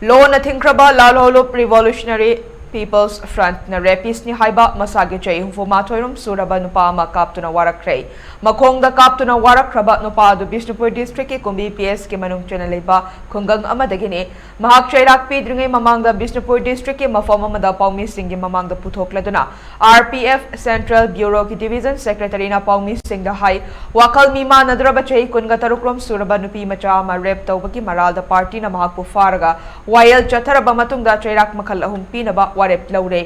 Loan thingkhraba lalhoulup Revolutionary People's Front na rapist ni haiba masagi chahi humfumathoirum suraba nupa ama kaptuna warakhre makhongda kaptuna warakhre nupa adu Bishnupur district ki kumbi PS ki manung chana leiba khungang amadagini mahak chairak pidringai mamangda Bishnupur district ki mafam amada paumi singh mamangda puthokladuna RPF Central Bureau ki Division Secretary na paumi singh da hai wakal mima nadraba chahi kunga tarukrom suraba nupi macha ama rep tawbaki maralda party na mahak pu faraga wayal chatharaba matungda chairak makhal ahum pinaba warep laure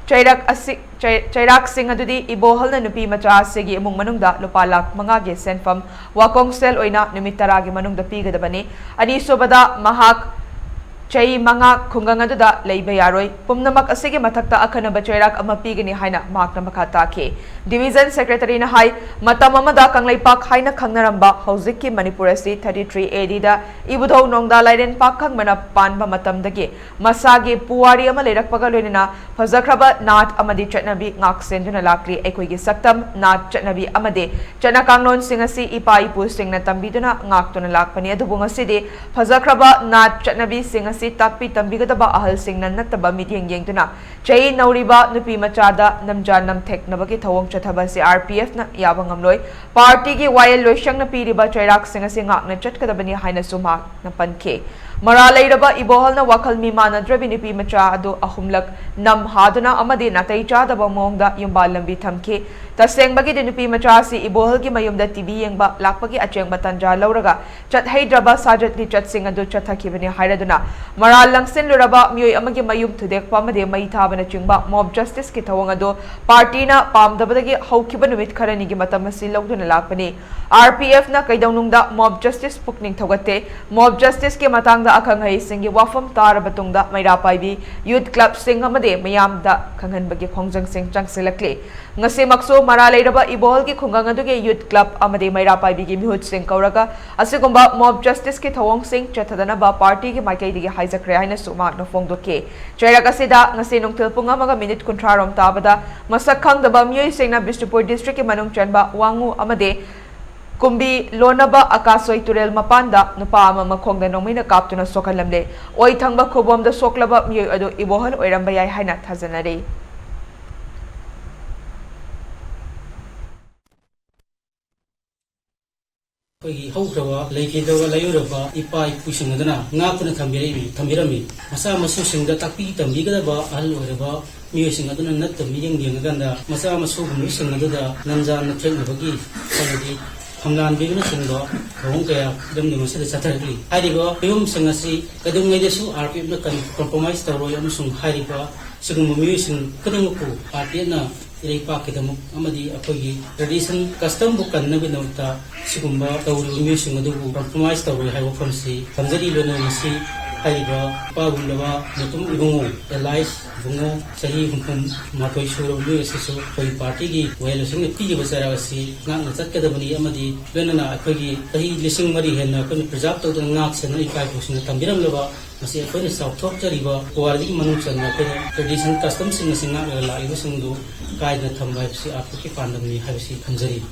chairak sing adudi ibohal na nupi macha segi among manungda lupa lak manga ge senfam wakong sel oina numit tara ge manungda pigadabani ani sobada mahak chahi manga khungang aduda leiba yaroi pumnamak asigi mathakta akhanaba chairak ama pigani haina mahakna makha takhe Division Secretary na hai matam amada kanglaipak haina khangnaramba hojikki Manipur asi 33 AD da ibudhau nongda lairen pak khangmana panba matamdagi masagi puwari ama leirakpaga loinina phazakhraba nat amadi chatnabi ngak senduna lakri ekoi saktam nat chatnabi amade chana kanglon singasi ipa ipu singna tambiduna ngaktuna lakpani adubu ngasidi phazakhraba nat chatnabi singasi takpi tambigadaba ahal singna nataba midyeng yengtuna chahi nauriba nupi machada namjan namthek nabagi thawong chathabasi RPF na yabang amloi party ki wayal loishang na piriba chairak singasi ngak na chatkadabani haina suma na pankhe Maralairaba ibohal na wakal mimana drabi nipi macha adu ahumlak nam haduna amadi natai chadaba mongda yumba lambi thamke taseng bagi nipi macha si ibohal ki mayumda TV yengba lakpagi acheng batanja lauraga chat haidraba sajat ni chat sing adu chathakibani hairaduna maral langsin luraba miyoi amagi mayum thudek pamade mai thabana chingba mob justice ki thawang adu party na pamdabadagi haukiba numit kharani gi matam asi lawduna lakpani RPF na kaidawnungda mob justice pukning thogate mob justice ke matang akhang hai singi wafam tar batungda maira paibi youth club sing amade mayam da khanghan bagi khongjang sing chang selakle ngase makso maralairaba ibol ki khungang aduge youth club amade maira paibi gi mihut sing kauraga asigumba mob justice ki thawong sing chathadana ba party ki maikai digi haijakre haina suma no fongdoke chairaga sida ngase nongthil punga maga minute kuntrarom tabada masak khangdaba myoi singna Bishnupur district ki manung chanba wangu amade kumbi lonaba akasoi turel mapanda nupa ama makhongda nomina kaptuna sokalamle oi thangba khobomda soklaba miyoi adu ibohal oiramba yai haina thajanare Pagi haukrawa leikedawa layuraba ipai pusingadana ngakuna thambirami masa masu singda takpi tambigadaba al oraba miyo singaduna nattami yengenganda masa masu gumi singadada namja nathengabagi sanadi Hamlan bigna singdo kong kaya dum dum sa satarli hariba yum singasi kadung ngai desu RPF na kan compromise taro yam sung hariba sung mumi sing kadung ko party na ilay pa kitamu amadi apogi tradition custom bukan na binauta sigumba tawri mumi sing adu compromise taro haiwa famsi kamjari lo na masi hariba pagulawa mutum ibungo allies bungo chahi hukum matoi shuro lu esiso koi party gi welo sing pi gi basara si ngak na chat kadabani amadi benana akogi tahi lising mari henna kon preserve to ngak se na ikai pusna tambiram loba masi akoi south thok chariba wardi manung channa ko tradition custom sing singa la ibo sing do kai na thamba si apu ki pandamni habisi khamjari